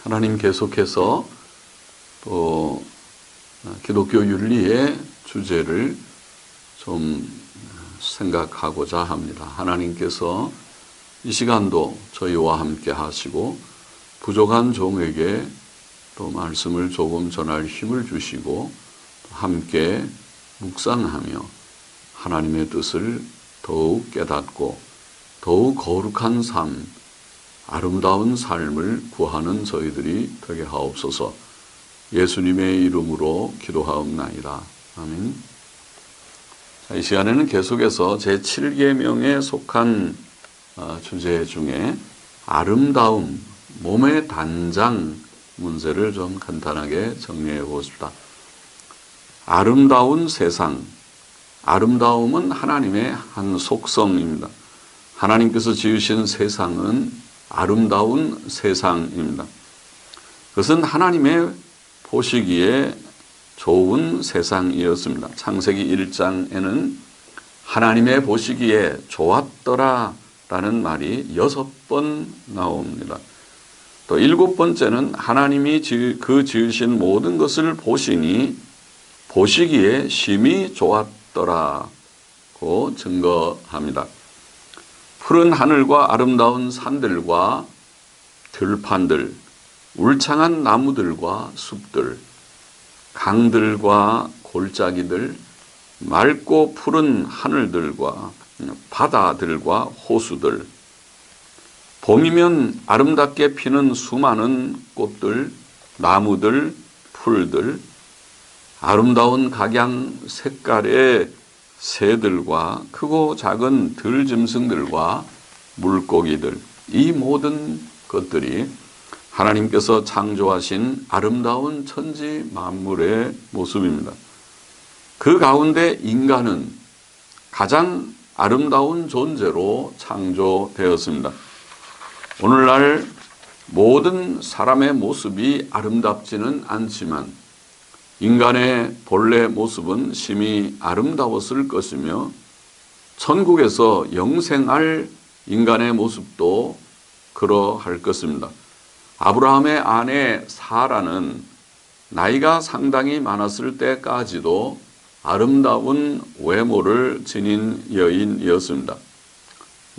하나님 계속해서 또 기독교 윤리의 주제를 좀 생각하고자 합니다. 하나님께서 이 시간도 저희와 함께 하시고 부족한 종에게 또 말씀을 조금 전할 힘을 주시고 함께 묵상하며 하나님의 뜻을 더욱 깨닫고 더욱 거룩한 삶, 아름다운 삶을 구하는 저희들이 되게 하옵소서. 예수님의 이름으로 기도하옵나이다. 아멘. 자, 이 시간에는 계속해서 제7계명에 속한 주제 중에 아름다움, 몸의 단장 문제를 좀 간단하게 정리해 보겠습니다. 아름다운 세상, 아름다움은 하나님의 한 속성입니다. 하나님께서 지으신 세상은 아름다운 세상입니다. 그것은 하나님의 보시기에 좋은 세상이었습니다. 창세기 1장에는 하나님의 보시기에 좋았더라 라는 말이 6번 나옵니다. 또 7번째는 하나님이 그 지으신 모든 것을 보시니 보시기에 심히 좋았더라고 증거합니다. 푸른 하늘과 아름다운 산들과 들판들, 울창한 나무들과 숲들, 강들과 골짜기들, 맑고 푸른 하늘들과 바다들과 호수들, 봄이면 아름답게 피는 수많은 꽃들, 나무들, 풀들, 아름다운 각양 색깔의 새들과 크고 작은 들짐승들과 물고기들, 이 모든 것들이 하나님께서 창조하신 아름다운 천지 만물의 모습입니다. 그 가운데 인간은 가장 아름다운 존재로 창조되었습니다. 오늘날 모든 사람의 모습이 아름답지는 않지만 인간의 본래 모습은 심히 아름다웠을 것이며 천국에서 영생할 인간의 모습도 그러할 것입니다. 아브라함의 아내 사라는 나이가 상당히 많았을 때까지도 아름다운 외모를 지닌 여인이었습니다.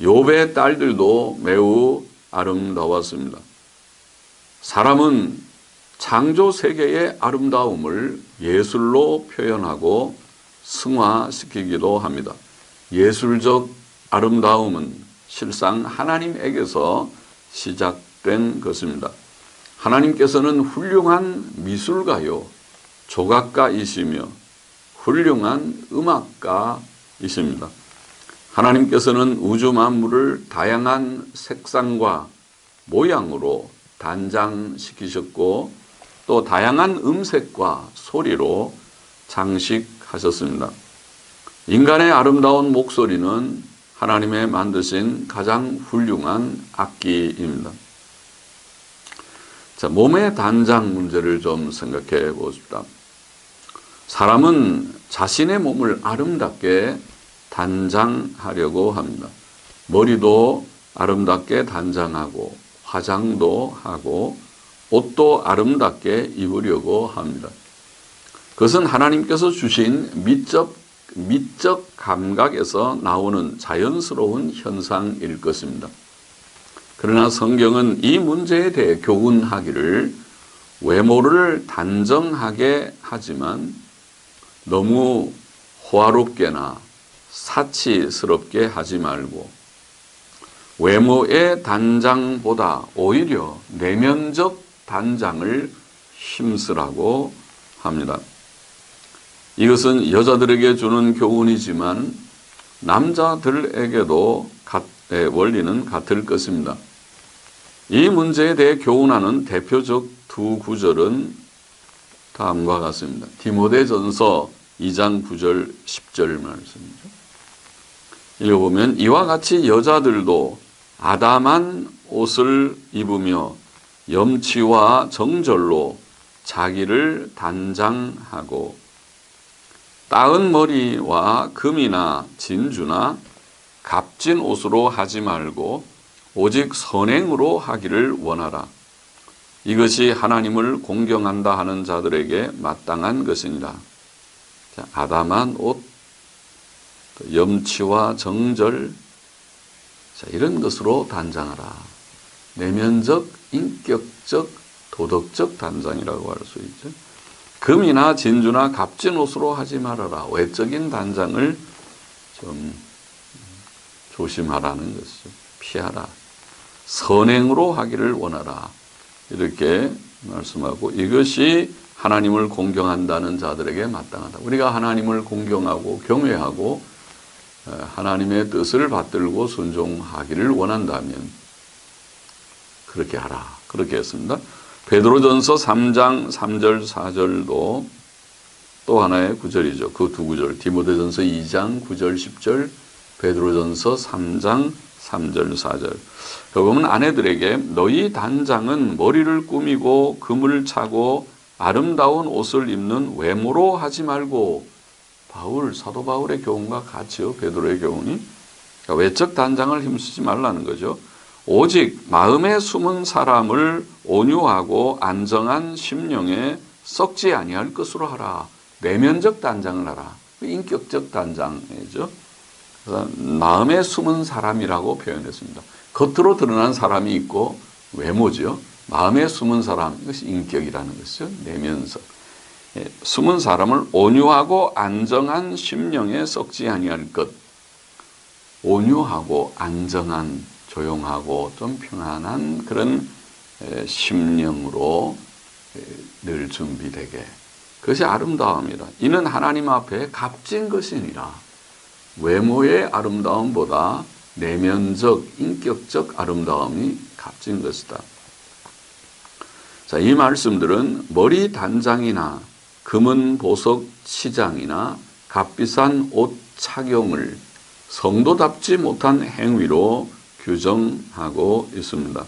욥의 딸들도 매우 아름다웠습니다. 사람은 창조 세계의 아름다움을 예술로 표현하고 승화시키기도 합니다. 예술적 아름다움은 실상 하나님에게서 시작된 것입니다. 하나님께서는 훌륭한 미술가요, 조각가이시며 훌륭한 음악가이십니다. 하나님께서는 우주 만물을 다양한 색상과 모양으로 단장시키셨고 또 다양한 음색과 소리로 장식하셨습니다. 인간의 아름다운 목소리는 하나님의 만드신 가장 훌륭한 악기입니다. 자, 몸의 단장 문제를 좀 생각해 보십시다. 사람은 자신의 몸을 아름답게 단장하려고 합니다. 머리도 아름답게 단장하고 화장도 하고 옷도 아름답게 입으려고 합니다. 그것은 하나님께서 주신 미적 감각에서 나오는 자연스러운 현상일 것입니다. 그러나 성경은 이 문제에 대해 교훈하기를 외모를 단정하게 하지만 너무 호화롭게나 사치스럽게 하지 말고 외모의 단장보다 오히려 내면적 단장을 힘쓰라고 합니다. 이것은 여자들에게 주는 교훈이지만 남자들에게도 원리는 같을 것입니다. 이 문제에 대해 교훈하는 대표적 두 구절은 다음과 같습니다. 디모데전서 2장 9절 10절 말씀이죠. 읽어보면 이와 같이 여자들도 아담한 옷을 입으며 염치와 정절로 자기를 단장하고 따은 머리와 금이나 진주나 값진 옷으로 하지 말고 오직 선행으로 하기를 원하라. 이것이 하나님을 공경한다 하는 자들에게 마땅한 것이니라. 자, 아담한 옷, 염치와 정절, 자, 이런 것으로 단장하라. 내면적, 인격적, 도덕적 단장이라고 할 수 있죠. 금이나 진주나 값진 옷으로 하지 말아라. 외적인 단장을 좀 조심하라는 것이죠. 피하라. 선행으로 하기를 원하라. 이렇게 말씀하고, 이것이 하나님을 공경한다는 자들에게 마땅하다. 우리가 하나님을 공경하고 경외하고 하나님의 뜻을 받들고 순종하기를 원한다면 그렇게 하라. 그렇게 했습니다. 베드로전서 3장 3절 4절도 또 하나의 구절이죠. 그 두 구절. 디모데전서 2장 9절 10절, 베드로전서 3장 3절 4절. 여기 보면 아내들에게 너희 단장은 머리를 꾸미고 금을 차고 아름다운 옷을 입는 외모로 하지 말고, 사도 바울의 교훈과 같이요. 베드로의 교훈이. 그러니까 외적 단장을 힘쓰지 말라는 거죠. 오직 마음에 숨은 사람을 온유하고 안정한 심령에 썩지 아니할 것으로 하라. 내면적 단장을 하라. 인격적 단장이죠. 마음에 숨은 사람이라고 표현했습니다. 겉으로 드러난 사람이 있고 외모죠. 마음에 숨은 사람, 이것이 인격이라는 것이죠. 내면적. 숨은 사람을 온유하고 안정한 심령에 썩지 아니할 것. 온유하고 안정한, 조용하고 좀 평안한 그런 심령으로 늘 준비되게. 그것이 아름다움이라. 이는 하나님 앞에 값진 것이니라. 외모의 아름다움보다 내면적, 인격적 아름다움이 값진 것이다. 자, 이 말씀들은 머리 단장이나 금은 보석 치장이나 값비싼 옷 착용을 성도답지 못한 행위로 규정하고 있습니다.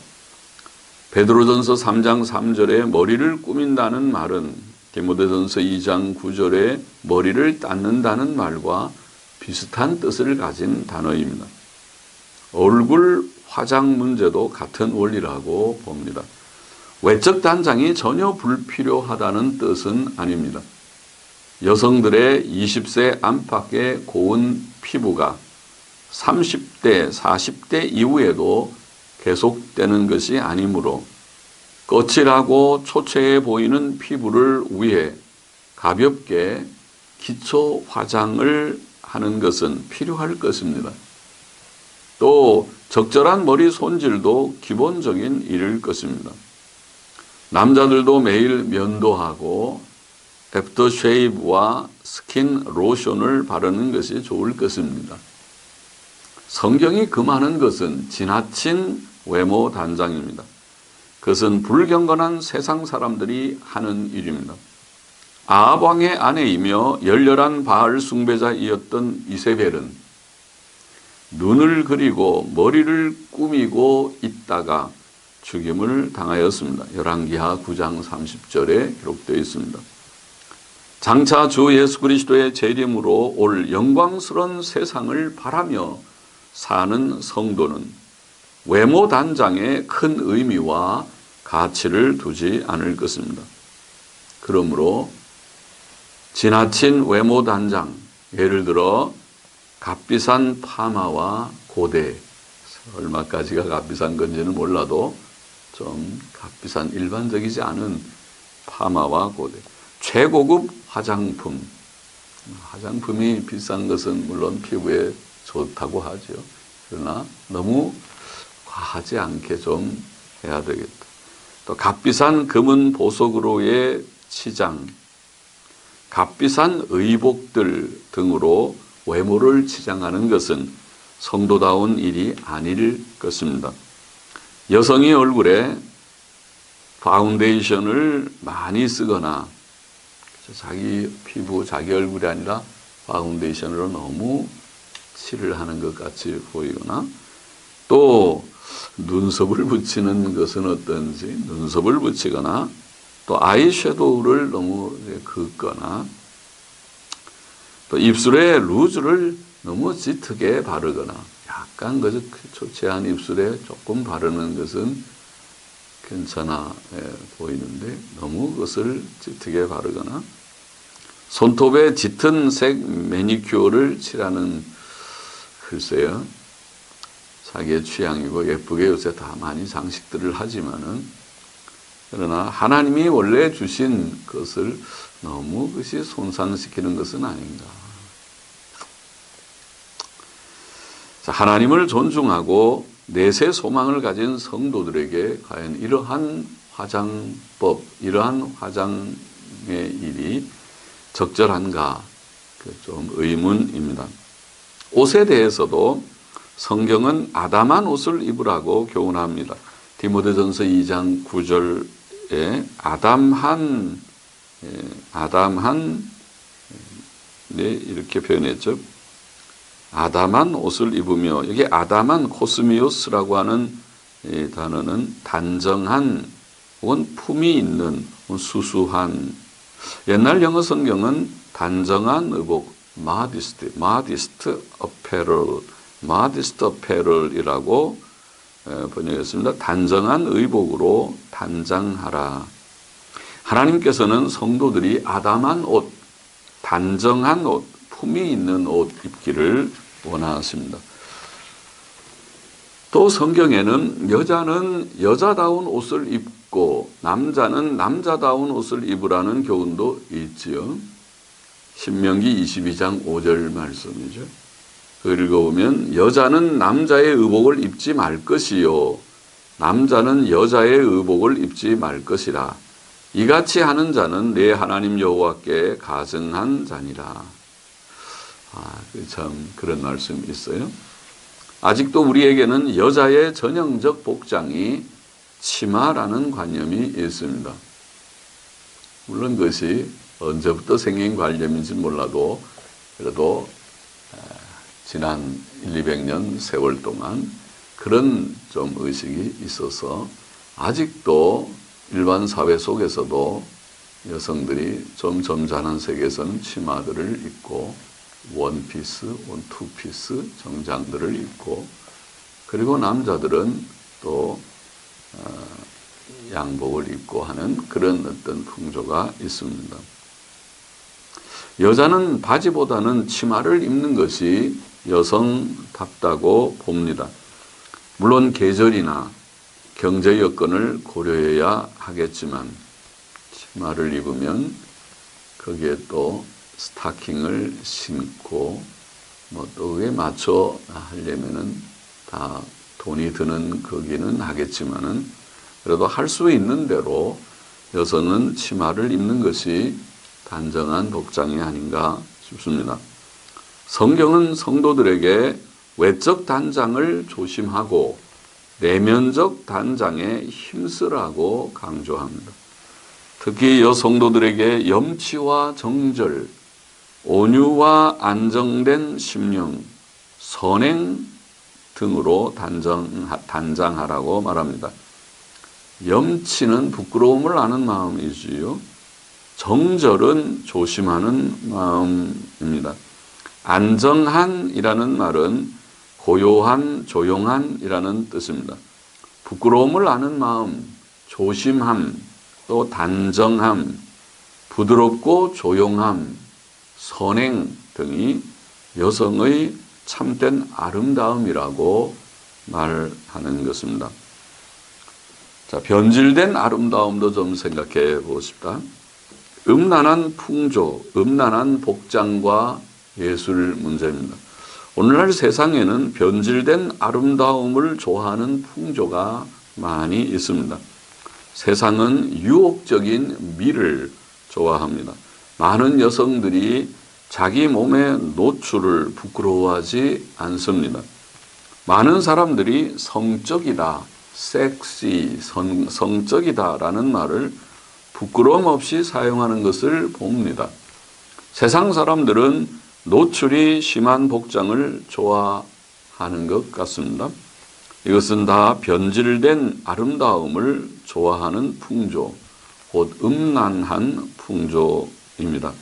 베드로전서 3장 3절에 머리를 꾸민다는 말은 디모데전서 2장 9절에 머리를 닦는다는 말과 비슷한 뜻을 가진 단어입니다. 얼굴 화장 문제도 같은 원리라고 봅니다. 외적 단장이 전혀 불필요하다는 뜻은 아닙니다. 여성들의 20세 안팎의 고운 피부가 30대, 40대 이후에도 계속되는 것이 아니므로 거칠하고 초췌해 보이는 피부를 위해 가볍게 기초 화장을 하는 것은 필요할 것입니다. 또 적절한 머리 손질도 기본적인 일일 것입니다. 남자들도 매일 면도하고 애프터쉐이브와 스킨 로션을 바르는 것이 좋을 것입니다. 성경이 금하는 것은 지나친 외모 단장입니다. 그것은 불경건한 세상 사람들이 하는 일입니다. 아합 왕의 아내이며 열렬한 바알 숭배자이었던 이세벨은 눈을 그리고 머리를 꾸미고 있다가 죽임을 당하였습니다. 열왕기하 9장 30절에 기록되어 있습니다. 장차 주 예수 그리스도의 재림으로 올 영광스러운 세상을 바라며 사는 성도는 외모 단장에 큰 의미와 가치를 두지 않을 것입니다. 그러므로 지나친 외모 단장, 예를 들어 값비싼 파마와 고데, 얼마까지가 값비싼 건지는 몰라도 좀 값비싼 일반적이지 않은 파마와 고데, 최고급 화장품, 화장품이 비싼 것은 물론 피부에 좋다고 하죠. 그러나 너무 과하지 않게 좀 해야 되겠다. 또 값비싼 금은 보석으로의 치장, 값비싼 의복들 등으로 외모를 치장하는 것은 성도다운 일이 아닐 것입니다. 여성이 얼굴에 파운데이션을 많이 쓰거나 자기 피부, 자기 얼굴이 아니라 파운데이션으로 너무 칠을 하는 것 같이 보이거나, 또 눈썹을 붙이는 것은 어떤지 눈썹을 붙이거나, 또 아이섀도우를 너무 긋거나, 또 입술에 루즈를 너무 짙게 바르거나, 약간 초췌한 입술에 조금 바르는 것은 괜찮아 보이는데 너무 그것을 짙게 바르거나 손톱에 짙은 색 매니큐어를 칠하는, 글쎄요, 자기의 취향이고 예쁘게 요새 다 많이 장식들을 하지만은, 그러나 하나님이 원래 주신 것을 너무 그것이 손상시키는 것은 아닌가. 자, 하나님을 존중하고 내세 소망을 가진 성도들에게 과연 이러한 화장법, 이러한 화장의 일이 적절한가? 좀 의문입니다. 옷에 대해서도 성경은 아담한 옷을 입으라고 교훈합니다. 디모데전서 2장 9절에 아담한 이렇게 표현했죠. 아담한 옷을 입으며, 여기 아담한 코스미오스라고 하는 이 단어는 단정한 혹은 품이 있는, 수수한. 옛날 영어 성경은 단정한 의복, modest apparel이라고 번역했습니다. 단정한 의복으로 단장하라. 하나님께서는 성도들이 아담한 옷, 단정한 옷, 품이 있는 옷 입기를 원하십니다. 또 성경에는 여자는 여자다운 옷을 입고 남자는 남자다운 옷을 입으라는 교훈도 있지요. 신명기 22장 5절 말씀이죠. 그걸 읽어보면 여자는 남자의 의복을 입지 말 것이요 남자는 여자의 의복을 입지 말 것이라. 이같이 하는 자는 내 하나님 여호와께 가증한 자니라. 참 그런 말씀이 있어요. 아직도 우리에게는 여자의 전형적 복장이 치마라는 관념이 있습니다. 물론 그것이 언제부터 생긴 관념인지 몰라도 그래도 지난 200년 세월 동안 그런 좀 의식이 있어서 아직도 일반 사회 속에서도 여성들이 좀 점잖은 세계에서는 치마들을 입고 원피스, 투피스 정장들을 입고, 그리고 남자들은 또 양복을 입고 하는 그런 어떤 풍조가 있습니다. 여자는 바지보다는 치마를 입는 것이 여성답다고 봅니다. 물론 계절이나 경제 여건을 고려해야 하겠지만 치마를 입으면 거기에 또 스타킹을 신고 또 그에 맞춰 하려면은 다 돈이 드는 거기는 하겠지만은 그래도 할 수 있는 대로 여성은 치마를 입는 것이 단정한 복장이 아닌가 싶습니다. 성경은 성도들에게 외적 단장을 조심하고 내면적 단장에 힘쓰라고 강조합니다. 특히 여성도들에게 염치와 정절, 온유와 안정된 심령, 선행 등으로 단장하라고 말합니다. 염치는 부끄러움을 아는 마음이지요. 정절은 조심하는 마음입니다. 안정한이라는 말은 고요한, 조용한이라는 뜻입니다. 부끄러움을 아는 마음, 조심함, 또 단정함, 부드럽고 조용함, 선행 등이 여성의 참된 아름다움이라고 말하는 것입니다. 자, 변질된 아름다움도 좀 생각해 보십시다. 음란한 풍조, 음란한 복장과 예술 문제입니다. 오늘날 세상에는 변질된 아름다움을 좋아하는 풍조가 많이 있습니다. 세상은 유혹적인 미를 좋아합니다. 많은 여성들이 자기 몸의 노출을 부끄러워하지 않습니다. 많은 사람들이 성적이다, 섹시, 성적이다라는 말을 부끄러움 없이 사용하는 것을 봅니다. 세상 사람들은 노출이 심한 복장을 좋아하는 것 같습니다. 이것은 다 변질된 아름다움을 좋아하는 풍조, 곧 음란한 풍조입니다.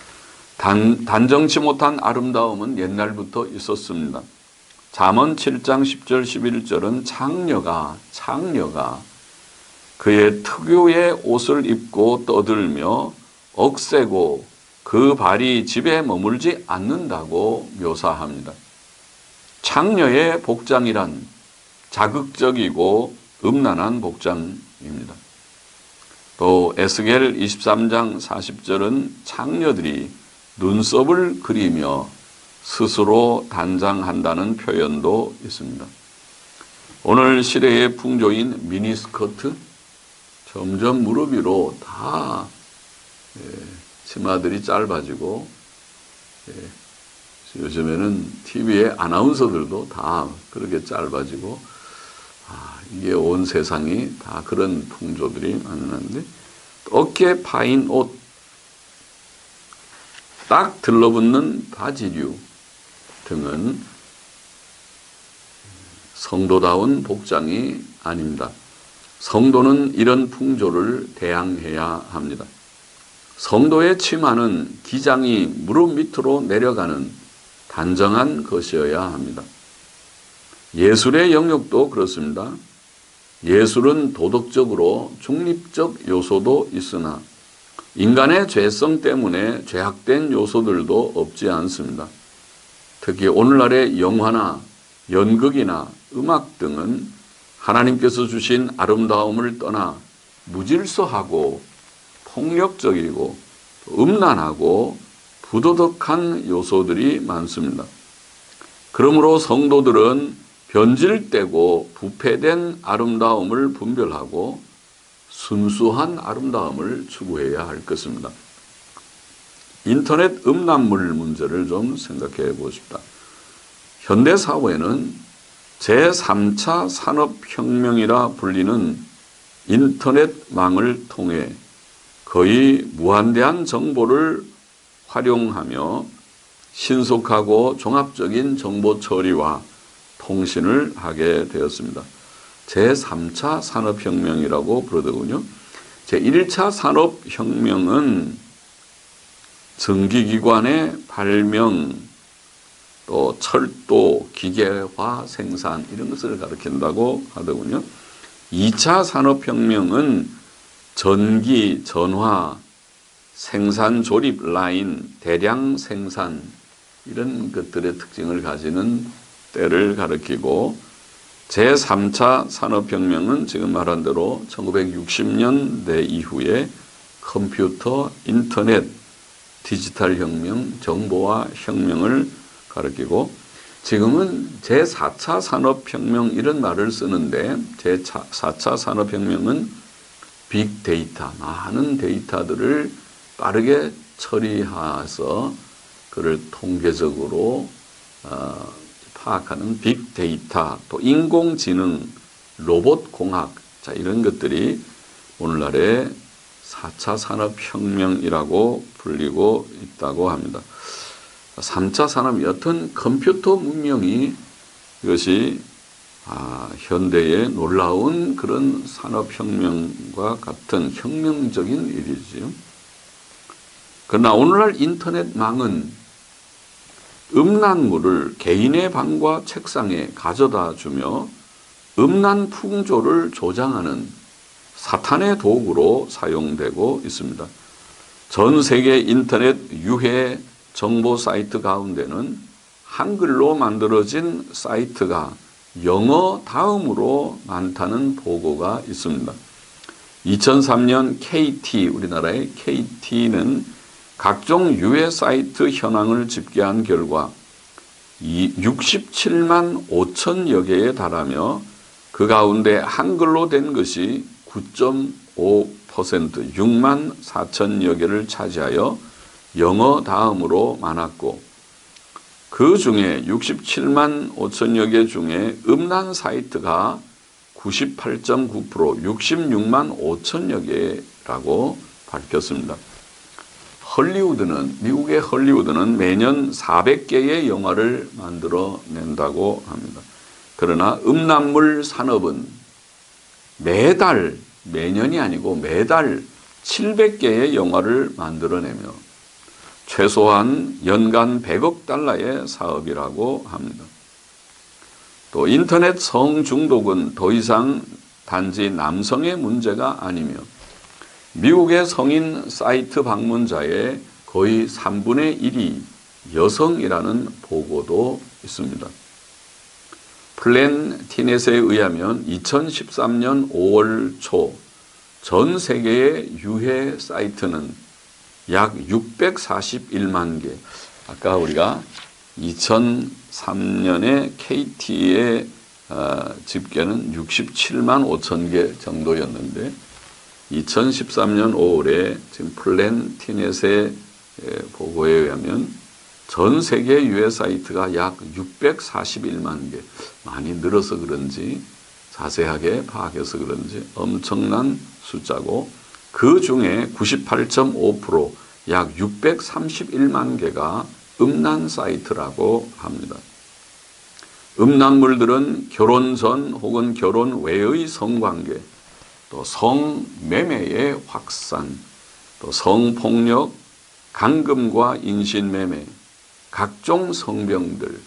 단정치 못한 아름다움은 옛날부터 있었습니다. 잠언 7장 10절 11절은 창녀가 그의 특유의 옷을 입고 떠들며 억세고 그 발이 집에 머물지 않는다고 묘사합니다. 창녀의 복장이란 자극적이고 음란한 복장입니다. 또 에스겔 23장 40절은 창녀들이 눈썹을 그리며 스스로 단장한다는 표현도 있습니다. 오늘 시대의 풍조인 미니스커트, 점점 무릎 위로 다 치마들이 짧아지고, 요즘에는 TV의 아나운서들도 다 그렇게 짧아지고, 이게 온 세상이 다 그런 풍조들이 많은데, 어깨 파인 옷, 딱 들러붙는 바지류 등은 성도다운 복장이 아닙니다. 성도는 이런 풍조를 대항해야 합니다. 성도의 치마는 기장이 무릎 밑으로 내려가는 단정한 것이어야 합니다. 예술의 영역도 그렇습니다. 예술은 도덕적으로 중립적 요소도 있으나 인간의 죄성 때문에 죄악된 요소들도 없지 않습니다. 특히 오늘날의 영화나 연극이나 음악 등은 하나님께서 주신 아름다움을 떠나 무질서하고 폭력적이고 음란하고 부도덕한 요소들이 많습니다. 그러므로 성도들은 변질되고 부패된 아름다움을 분별하고 순수한 아름다움을 추구해야 할 것입니다. 인터넷 음란물 문제를 좀 생각해 보십시다. 현대 사회는 제3차 산업혁명이라 불리는 인터넷망을 통해 거의 무한대한 정보를 활용하며 신속하고 종합적인 정보 처리와 통신을 하게 되었습니다. 제3차 산업혁명이라고 부르더군요. 제1차 산업혁명은 전기기관의 발명, 또 철도, 기계화 생산 이런 것을 가리킨다고 하더군요. 2차 산업혁명은 전기, 전화, 생산 조립 라인, 대량 생산 이런 것들의 특징을 가지는 때를 가리키고, 제3차 산업혁명은 지금 말한 대로 1960년대 이후에 컴퓨터, 인터넷, 디지털 혁명, 정보화 혁명을 가리키고, 지금은 제4차 산업혁명 이런 말을 쓰는데, 제4차 산업혁명은 빅데이터, 많은 데이터들을 빠르게 처리해서 그를 통계적으로 파악하는 빅데이터, 또 인공지능, 로봇공학, 자, 이런 것들이 오늘날의 4차 산업혁명이라고 불리고 있다고 합니다. 3차 산업, 여튼 컴퓨터 문명이 이것이 현대의 놀라운 그런 산업혁명과 같은 혁명적인 일이지요. 그러나 오늘날 인터넷망은 음란물을 개인의 방과 책상에 가져다 주며 음란 풍조를 조장하는 사탄의 도구로 사용되고 있습니다. 전 세계 인터넷 유해 정보 사이트 가운데는 한글로 만들어진 사이트가 영어 다음으로 많다는 보고가 있습니다. 2003년 KT, 우리나라의 KT는 각종 유해 사이트 현황을 집계한 결과 67만 5천여 개에 달하며 그 가운데 한글로 된 것이 9.5%, 6만 4천여 개를 차지하여 영어 다음으로 많았고, 그 중에 67만 5천여 개 중에 음란 사이트가 98.9%, 66만 5천여 개라고 밝혔습니다. 미국의 헐리우드는 매년 400개의 영화를 만들어낸다고 합니다. 그러나 음란물 산업은 매년이 아니고 매달 700개의 영화를 만들어내며 최소한 연간 100억 달러의 사업이라고 합니다. 또 인터넷 성중독은 더 이상 단지 남성의 문제가 아니며 미국의 성인 사이트 방문자의 거의 3분의 1이 여성이라는 보고도 있습니다. 플랜티넷에 의하면 2013년 5월 초 전 세계의 유해 사이트는 약 641만 개. 아까 우리가 2003년에 KT의 집계는 67만 5천 개 정도였는데 2013년 5월에 지금 플랜티넷의 보고에 의하면 전 세계 유해 사이트가 약 641만 개. 많이 늘어서 그런지 자세하게 파악해서 그런지 엄청난 숫자고 그 중에 98.5% 약 631만 개가 음란 사이트라고 합니다. 음란물들은 결혼 전 혹은 결혼 외의 성관계, 또 성매매의 확산, 또 성폭력, 강금과 인신매매, 각종 성병들,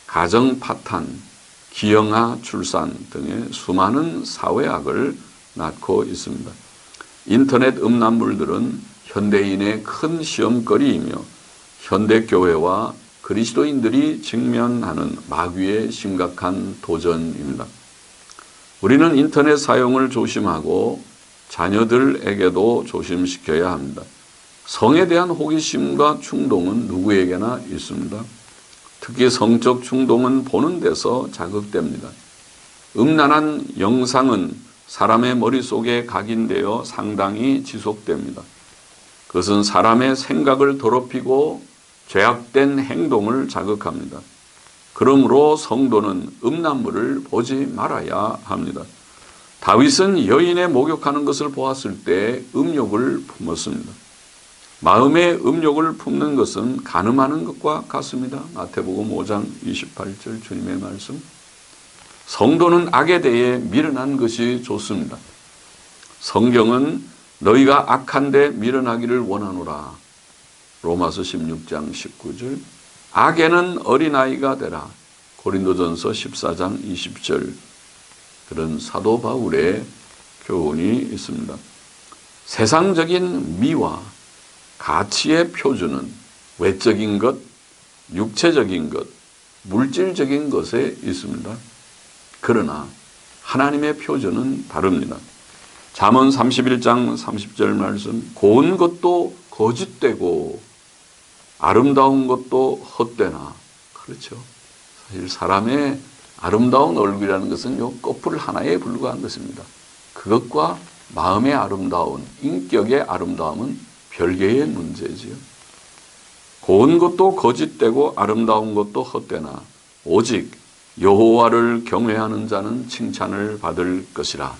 가정파탄, 기형아 출산 등의 수많은 사회악을 낳고 있습니다. 인터넷 음란물들은 현대인의 큰 시험거리이며 현대교회와 그리스도인들이 직면하는 마귀의 심각한 도전입니다. 우리는 인터넷 사용을 조심하고 자녀들에게도 조심시켜야 합니다. 성에 대한 호기심과 충동은 누구에게나 있습니다. 특히 성적 충동은 보는 데서 자극됩니다. 음란한 영상은 사람의 머릿속에 각인되어 상당히 지속됩니다. 그것은 사람의 생각을 더럽히고 죄악된 행동을 자극합니다. 그러므로 성도는 음란물을 보지 말아야 합니다. 다윗은 여인의 목욕하는 것을 보았을 때 음욕을 품었습니다. 마음의 음욕을 품는 것은 간음하는 것과 같습니다. 마태복음 5장 28절 주님의 말씀. 성도는 악에 대해 미련한 것이 좋습니다. 성경은 너희가 악한 데 미련하기를 원하노라. 로마서 16장 19절. 악에는 어린아이가 되라. 고린도전서 14장 20절. 그런 사도 바울의 교훈이 있습니다. 세상적인 미와 가치의 표준은 외적인 것, 육체적인 것, 물질적인 것에 있습니다. 그러나 하나님의 표준은 다릅니다. 잠언 31장 30절 말씀, 고운 것도 거짓되고 아름다운 것도 헛되나. 그렇죠. 사실 사람의 아름다운 얼굴이라는 것은 요 꺼풀 하나에 불과한 것입니다. 그것과 마음의 아름다운, 인격의 아름다움은 별개의 문제지요. 고운 것도 거짓되고 아름다운 것도 헛되나 오직 여호와를 경외하는 자는 칭찬을 받을 것이라.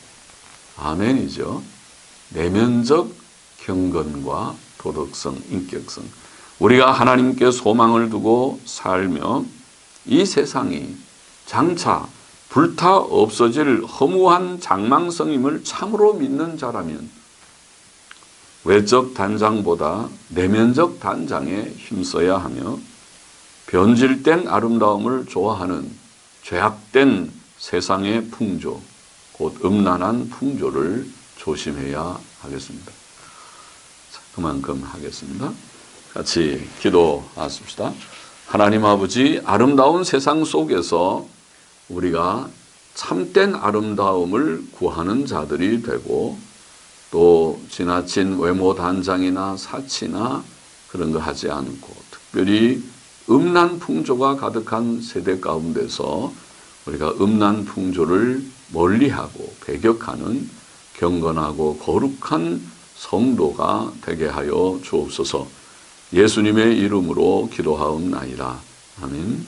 아멘이죠. 내면적 경건과 도덕성, 인격성. 우리가 하나님께 소망을 두고 살며 이 세상이 장차 불타 없어질 허무한 장망성임을 참으로 믿는 자라면 외적 단장보다 내면적 단장에 힘써야 하며 변질된 아름다움을 좋아하는 죄악된 세상의 풍조, 곧 음란한 풍조를 조심해야 하겠습니다. 자, 그만큼 하겠습니다. 같이 기도하십시다. 하나님 아버지, 아름다운 세상 속에서 우리가 참된 아름다움을 구하는 자들이 되고 또 지나친 외모 단장이나 사치나 그런 거 하지 않고 특별히 음란 풍조가 가득한 세대 가운데서 우리가 음란 풍조를 멀리하고 배격하는 경건하고 거룩한 성도가 되게 하여 주옵소서. 예수님의 이름으로 기도하옵나이다. 아멘.